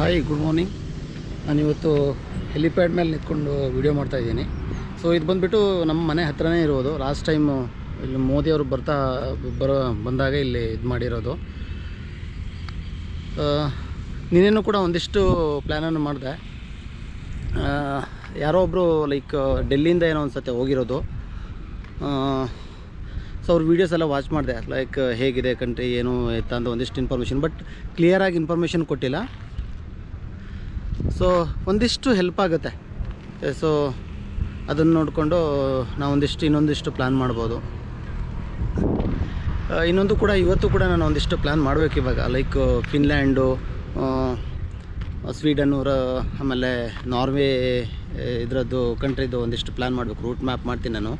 Hi, good morning. ನಾನಿವತ್ತು helipad ಮೇಲೆ ನಿಂತ್ಕೊಂಡು ವೀಡಿಯೋ ಮಾಡ್ತಾಯಿದ್ದೀನಿ. ಸೊ ಇದು ಬಂದುಬಿಟ್ಟು ನಮ್ಮ ಮನೆ ಹತ್ರನೇ ಇರೋದು. ಲಾಸ್ಟ್ ಟೈಮ್ ಇಲ್ಲಿ ಮೋದಿಯವರು ಬಂದಾಗ ಇಲ್ಲಿ ಇದು ಮಾಡಿರೋದು. ನೀನೇನು ಕೂಡ ಒಂದಿಷ್ಟು ಪ್ಲ್ಯಾನನ್ನು ಮಾಡಿದೆ. ಯಾರೋ ಒಬ್ಬರು ಲೈಕ್ ಡೆಲ್ಲಿಯಿಂದ ಏನೋ ಒಂದು ಸತಿ ಹೋಗಿರೋದು. ಸೊ ಅವ್ರ ವೀಡಿಯೋಸ್ ಎಲ್ಲ ವಾಚ್ ಮಾಡಿದೆ, ಲೈಕ್ ಹೇಗಿದೆ ಕಂಟ್ರಿ ಏನು ಎತ್ತ ಅಂತ ಒಂದಿಷ್ಟು ಇನ್ಫಾರ್ಮೇಷನ್, ಬಟ್ ಕ್ಲಿಯರಾಗಿ ಇನ್ಫಾರ್ಮೇಷನ್ ಕೊಟ್ಟಿಲ್ಲ. ಸೊ ಒಂದಿಷ್ಟು ಹೆಲ್ಪ್ ಆಗುತ್ತೆ. ಸೊ ಅದನ್ನು ನೋಡಿಕೊಂಡು ನಾವು ಇನ್ನೊಂದಿಷ್ಟು ಪ್ಲ್ಯಾನ್ ಮಾಡ್ಬೋದು. ಇನ್ನೊಂದು ಕೂಡ ಇವತ್ತು ಕೂಡ ನಾನು ಒಂದಿಷ್ಟು ಪ್ಲ್ಯಾನ್ ಮಾಡಬೇಕು ಇವಾಗ, ಲೈಕ್ ಫಿನ್ಲ್ಯಾಂಡು, ಸ್ವೀಡನ್ನು, ಆಮೇಲೆ ನಾರ್ವೇ, ಇದರದ್ದು ಕಂಟ್ರಿದು ಒಂದಿಷ್ಟು ಪ್ಲ್ಯಾನ್ ಮಾಡಬೇಕು. ರೂಟ್ ಮ್ಯಾಪ್ ಮಾಡ್ತೀನಿ ನಾನು.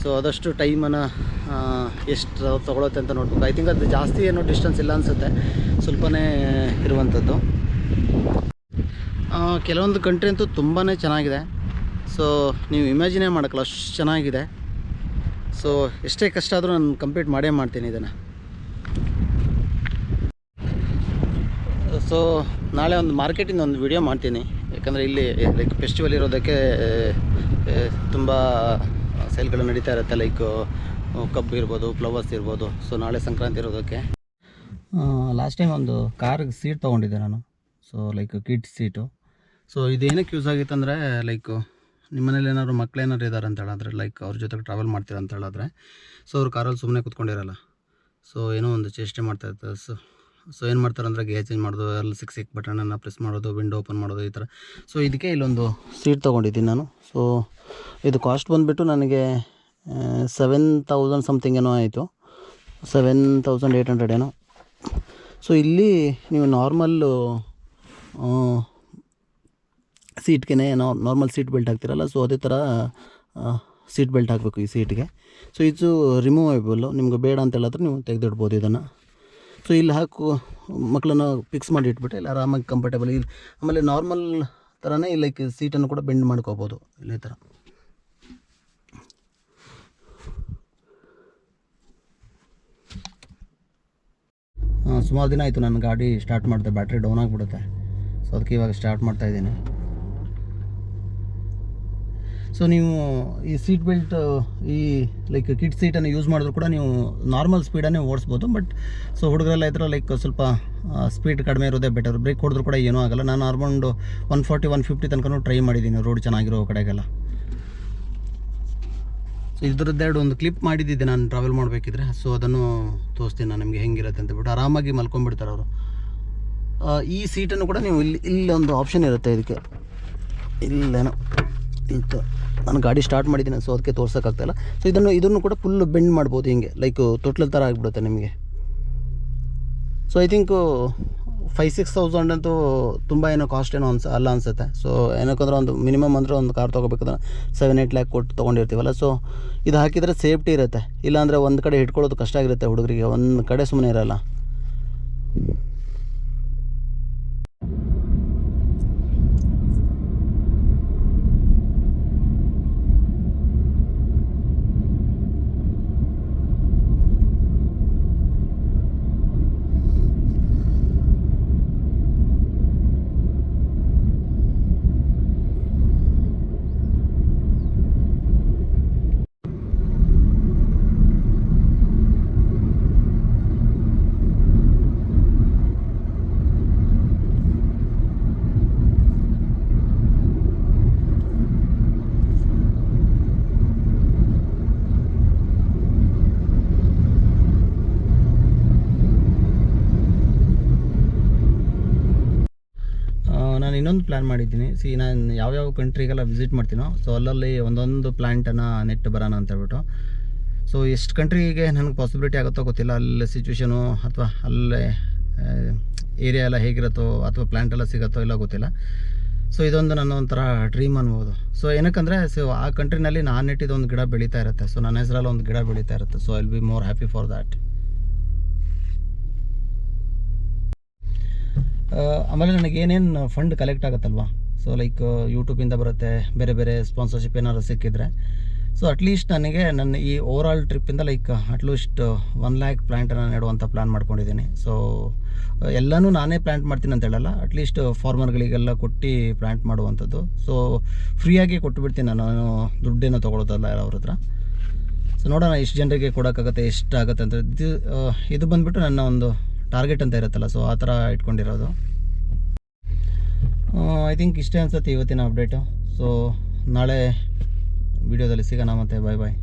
ಸೊ ಆದಷ್ಟು ಟೈಮನ್ನು ಎಷ್ಟು ತೊಗೊಳುತ್ತೆ ಅಂತ ನೋಡ್ಬೇಕು. ಐ ಥಿಂಕ್ ಅದು ಜಾಸ್ತಿ ಏನೋ ಡಿಸ್ಟೆನ್ಸ್ ಇಲ್ಲ ಅನಿಸುತ್ತೆ, ಸ್ವಲ್ಪನೇ ಇರುವಂಥದ್ದು. ಕೆಲವೊಂದು ಕಂಟ್ರಿ ಅಂತೂ ತುಂಬಾ ಚೆನ್ನಾಗಿದೆ. ಸೊ ನೀವು ಇಮ್ಯಾಜಿನೇ ಮಾಡೋಕ್ಕಲ್ಲ, ಅಷ್ಟು ಚೆನ್ನಾಗಿದೆ. ಸೊ ಎಷ್ಟೇ ಕಷ್ಟ ಆದರೂ ನಾನು ಕಂಪ್ಲೀಟ್ ಮಾಡೇ ಮಾಡ್ತೀನಿ ಇದನ್ನು. ಸೊ ನಾಳೆ ಒಂದು ಮಾರ್ಕೆಟಿಂದ ಒಂದು ವಿಡಿಯೋ ಮಾಡ್ತೀನಿ, ಯಾಕಂದರೆ ಇಲ್ಲಿ ಲೈಕ್ ಫೆಸ್ಟಿವಲ್ ಇರೋದಕ್ಕೆ ತುಂಬ ಸೇಲ್ಗಳು ನಡೀತಾ ಇರುತ್ತೆ. ಲೈಕ್ ಕಬ್ಬು ಇರ್ಬೋದು, ಫ್ಲವರ್ಸ್ ಇರ್ಬೋದು. ಸೊ ನಾಳೆ ಸಂಕ್ರಾಂತಿ ಇರೋದಕ್ಕೆ ಲಾಸ್ಟ್ ಟೈಮ್ ಒಂದು ಕಾರ್ಗೆ ಸೀಟ್ ತೊಗೊಂಡಿದ್ದೆ ನಾನು. So like kids seat. So ಇದೇನಕ್ಕೆ ಯೂಸ್ ಆಗಿತ್ತು ಅಂದರೆ, ಲೈಕ್ ನಿಮ್ಮ ಮನೇಲಿ ಏನಾದ್ರು ಮಕ್ಕಳೇನಾದ್ರು ಇದ್ದಾರೆ ಅಂತ ಹೇಳಿದ್ರೆ, ಲೈಕ್ ಅವ್ರ ಜೊತೆಗೆ ಟ್ರಾವೆಲ್ ಮಾಡ್ತೀರ ಅಂತ ಹೇಳಿದ್ರೆ, ಸೊ ಅವ್ರು ಕಾರಲ್ಲಿ ಸುಮ್ಮನೆ ಕೂತ್ಕೊಂಡಿರಲ್ಲ. ಸೊ ಏನೋ ಒಂದು ಚೇಷ್ಟೆ ಮಾಡ್ತಾಯಿರ್ತಾರೆ. ಸೊ ಏನು ಮಾಡ್ತಾರೆ ಅಂದರೆ, ಗೇರ್ ಚೇಂಜ್ ಮಾಡೋದು, ಎಲ್ಲ ಸಿಕ್ಸ್ ಬಟನನ್ನು ಪ್ರೆಸ್ ಮಾಡೋದು, ವಿಂಡೋ ಓಪನ್ ಮಾಡೋದು, ಈ ಥರ. ಸೊ ಇದಕ್ಕೆ ಇಲ್ಲೊಂದು ಸೀಟ್ ತೊಗೊಂಡಿದ್ದೀನಿ ನಾನು. ಸೊ ಇದು ಕಾಸ್ಟ್ ಬಂದುಬಿಟ್ಟು ನನಗೆ 7,000 ಸಮಥಿಂಗ್ ಏನೋ ಆಯಿತು, 7,800 ಏನೋ. ಸೊ ಇಲ್ಲಿ ನೀವು ನಾರ್ಮಲ್ಲು ಸೀಟ್ಗೆ ನಾರ್ಮಲ್ ಸೀಟ್ ಬೆಲ್ಟ್ ಹಾಕ್ತಿರಲ್ಲ, ಸೊ ಅದೇ ಥರ ಸೀಟ್ ಬೆಲ್ಟ್ ಹಾಕಬೇಕು ಈ ಸೀಟ್ಗೆ. ಸೊ ಇದು ರಿಮೂವೇಬಲ್ಲು, ನಿಮ್ಗೆ ಬೇಡ ಅಂತ ಹೇಳಿದ್ರೆ ನೀವು ತೆಗೆದಿಡ್ಬೋದು ಇದನ್ನು. ಸೊ ಇಲ್ಲಿ ಮಕ್ಕಳನ್ನು ಫಿಕ್ಸ್ ಮಾಡಿ ಇಟ್ಬಿಟ್ಟು ಇಲ್ಲಿ ಆರಾಮಾಗಿ ಕಂಫರ್ಟೇಬಲ್. ಇಲ್ಲಿ ಆಮೇಲೆ ನಾರ್ಮಲ್ ಥರನೇ ಲೈಕ್ ಸೀಟನ್ನು ಕೂಡ ಬೆಂಡ್ ಮಾಡ್ಕೋಬೋದು ಇಲ್ಲೇ ಥರ. ಸುಮಾರು ದಿನ ಆಯಿತು ನನ್ನ ಗಾಡಿ ಸ್ಟಾರ್ಟ್ ಮಾಡಿದೆ, ಬ್ಯಾಟ್ರಿ ಡೌನ್ ಆಗಿಬಿಡುತ್ತೆ. ಸೊ ಅದಕ್ಕೆ ಇವಾಗ ಸ್ಟಾರ್ಟ್ ಮಾಡ್ತಾಯಿದ್ದೀನಿ. ಸೊ ನೀವು ಈ ಸೀಟ್ ಬೆಲ್ಟ್, ಈ ಲೈಕ್ ಕಿಡ್ ಸೀಟನ್ನು ಯೂಸ್ ಮಾಡಿದ್ರು ಕೂಡ ನೀವು ನಾರ್ಮಲ್ ಸ್ಪೀಡನ್ನೇ ಓಡಿಸ್ಬೋದು. ಬಟ್ ಸೊ ಹುಡುಗರೆಲ್ಲ ಇದ್ರೆ ಲೈಕ್ ಸ್ವಲ್ಪ ಸ್ಪೀಡ್ ಕಡಿಮೆ ಇರೋದೇ ಬೆಟರ್. ಬ್ರೇಕ್ ಹೊಡೆದ್ರು ಕೂಡ ಏನೂ ಆಗೋಲ್ಲ. ನಾನು ಅರೌಂಡ್ 140-150 ತನಕ ಟ್ರೈ ಮಾಡಿದ್ದೀನಿ ರೋಡ್ ಚೆನ್ನಾಗಿರೋ ಕಡೆಗೆಲ್ಲ. ಸೊ ಇದ್ರದ್ದೆರಡು ಒಂದು ಕ್ಲಿಪ್ ಮಾಡಿದ್ದಿದ್ದೆ ನಾನು ಟ್ರಾವೆಲ್ ಮಾಡಬೇಕಿದ್ರೆ. ಸೊ ಅದನ್ನು ತೋರಿಸ್ತೀನಿ ನಾನು ನಿಮಗೆ ಹೆಂಗಿರುತ್ತೆ ಅಂತ ಬಿಟ್ಟು. ಆರಾಮಾಗಿ ಮಲ್ಕೊಂಡ್ಬಿಡ್ತಾರೆ ಅವರು. ಈ ಸೀಟನ್ನು ಕೂಡ ನೀವು ಇಲ್ಲೊಂದು ಆಪ್ಷನ್ ಇರುತ್ತೆ ಇದಕ್ಕೆ, ಇಲ್ಲೇನೋ ಇತ್ತು. ನಾನು ಗಾಡಿ ಸ್ಟಾರ್ಟ್ ಮಾಡಿದ್ದೀನಿ, ಸೊ ಅದಕ್ಕೆ ತೋರ್ಸೋಕ್ಕಾಗ್ತಾಯಿಲ್ಲ. ಸೊ ಇದನ್ನು ಕೂಡ ಫುಲ್ಲು ಬೆಂಡ್ ಮಾಡ್ಬೋದು, ಹಿಂಗೆ ಲೈಕ್ ತೊಟ್ಲ ಥರ ಆಗಿಬಿಡುತ್ತೆ ನಿಮಗೆ. ಸೊ ಐ ಥಿಂಕ್ 5,000-6,000 ಅಂತೂ ತುಂಬ ಏನೋ ಕಾಸ್ಟ್ ಏನೋ ಅಲ್ಲ ಅನಿಸುತ್ತೆ. ಸೊ ಏನಕ್ಕಂದ್ರೆ ಒಂದು ಮಿನಿಮಮ್ ಅಂದರೆ ಒಂದು ಕಾರ್ ತೊಗೋಬೇಕಂದ್ರೆ 7-8 ಲ್ಯಾಕ್ ಕೊಟ್ಟು ತೊಗೊಂಡಿರ್ತೀವಲ್ಲ. ಸೊ ಇದು ಹಾಕಿದರೆ ಸೇಫ್ಟಿ ಇರುತ್ತೆ. ಇಲ್ಲಾಂದರೆ ಒಂದು ಕಡೆ ಹಿಡ್ಕೊಳ್ಳೋದು ಕಷ್ಟ ಆಗಿರುತ್ತೆ ಹುಡುಗರಿಗೆ, ಒಂದು ಕಡೆ ಸುಮ್ಮನೆ ಇರೋಲ್ಲ. ನಾನು ಇನ್ನೊಂದು ಪ್ಲ್ಯಾನ್ ಮಾಡಿದ್ದೀನಿ. ನಾನು ಯಾವ್ಯಾವ ಕಂಟ್ರಿಗೆಲ್ಲ ವಿಸಿಟ್ ಮಾಡ್ತೀನೋ, ಸೊ ಅಲ್ಲಲ್ಲಿ ಒಂದೊಂದು ಪ್ಲ್ಯಾಂಟನ್ನು ನೆಟ್ಟು ಬರೋಣ ಅಂತ ಹೇಳ್ಬಿಟ್ಟು. ಸೊ ಎಷ್ಟು ಕಂಟ್ರಿಗೆ ನನಗೆ ಪಾಸಿಬಿಲಿಟಿ ಆಗುತ್ತೋ ಗೊತ್ತಿಲ್ಲ, ಅಲ್ಲಿ ಸಿಚುವೇಶನು ಅಥವಾ ಅಲ್ಲೇ ಏರಿಯಾ ಎಲ್ಲ ಹೇಗಿರುತ್ತೋ ಅಥವಾ ಪ್ಲ್ಯಾಂಟ್ ಎಲ್ಲ ಸಿಗುತ್ತೋ ಇಲ್ಲ ಗೊತ್ತಿಲ್ಲ. ಸೊ ಇದೊಂದು ನನ್ನ ಒಂಥರ ಡ್ರೀಮ್ ಅನ್ಬೋದು. ಸೊ ಏನಕ್ಕಂದರೆ, ಸೊ ಆ ಕಂಟ್ರಿನಲ್ಲಿ ನಾನು ನೆಟ್ಟಿದ್ದೊಂದು ಗಿಡ ಬೆಳೀತಾ ಇರುತ್ತೆ. ಸೊ ನನ್ನ ಹೆಸರಲ್ಲಿ ಒಂದು ಗಿಡ ಬೆಳೀತಾ ಇರುತ್ತೆ. So I will be more happy for that. ಆಮೇಲೆ ನನಗೆ ಏನೇನು ಫಂಡ್ ಕಲೆಕ್ಟ್ ಆಗುತ್ತಲ್ವ, ಸೊ ಲೈಕ್ ಯೂಟ್ಯೂಬಿಂದ ಬರುತ್ತೆ, ಬೇರೆ ಬೇರೆ ಸ್ಪಾನ್ಸರ್ಶಿಪ್ ಏನಾದ್ರು ಸಿಕ್ಕಿದ್ರೆ, ಸೊ ಅಟ್ಲೀಸ್ಟ್ ನನಗೆ ನನ್ನ ಈ ಓವರಾಲ್ ಟ್ರಿಪ್ಪಿಂದ ಲೈಕ್ ಅಟ್ಲೀಸ್ಟ್ 1 lakh ಪ್ಲ್ಯಾಂಟನ್ನು ನೆಡುವಂಥ ಪ್ಲ್ಯಾನ್ ಮಾಡ್ಕೊಂಡಿದ್ದೀನಿ. ಸೊ ಎಲ್ಲನೂ ನಾನೇ ಪ್ಲ್ಯಾಂಟ್ ಮಾಡ್ತೀನಿ ಅಂತ ಹೇಳಲ್ಲ, ಅಟ್ಲೀಸ್ಟ್ ಫಾರ್ಮರ್ಗಳಿಗೆಲ್ಲ ಕೊಟ್ಟು ಪ್ಲ್ಯಾಂಟ್ ಮಾಡುವಂಥದ್ದು. ಸೊ ಫ್ರೀಯಾಗಿ ಕೊಟ್ಟುಬಿಡ್ತೀನಿ, ನಾನು ದುಡ್ಡೇನೋ ತೊಗೊಳೋದಲ್ಲ ಅವ್ರ ಹತ್ರ. ಸೊ ನೋಡೋಣ ಎಷ್ಟು ಜನರಿಗೆ ಕೊಡೋಕ್ಕಾಗತ್ತೆ, ಎಷ್ಟಾಗುತ್ತೆ ಅಂತ. ಇದು ಬಂದುಬಿಟ್ಟು ನನ್ನ ಒಂದು ಟಾರ್ಗೆಟ್ ಅಂತ ಇರುತ್ತಲ್ಲ, ಸೊ ಆ ಥರ ಇಟ್ಕೊಂಡಿರೋದು. ಐ ಥಿಂಕ್ ಇಷ್ಟೇ ಅನ್ಸುತ್ತೆ ಇವತ್ತಿನ ಅಪ್ಡೇಟು. ಸೊ ನಾಳೆ ವಿಡಿಯೋದಲ್ಲಿ ಸಿಗೋಣ, ಮತ್ತೆ ಬಾಯ್ ಬಾಯ್.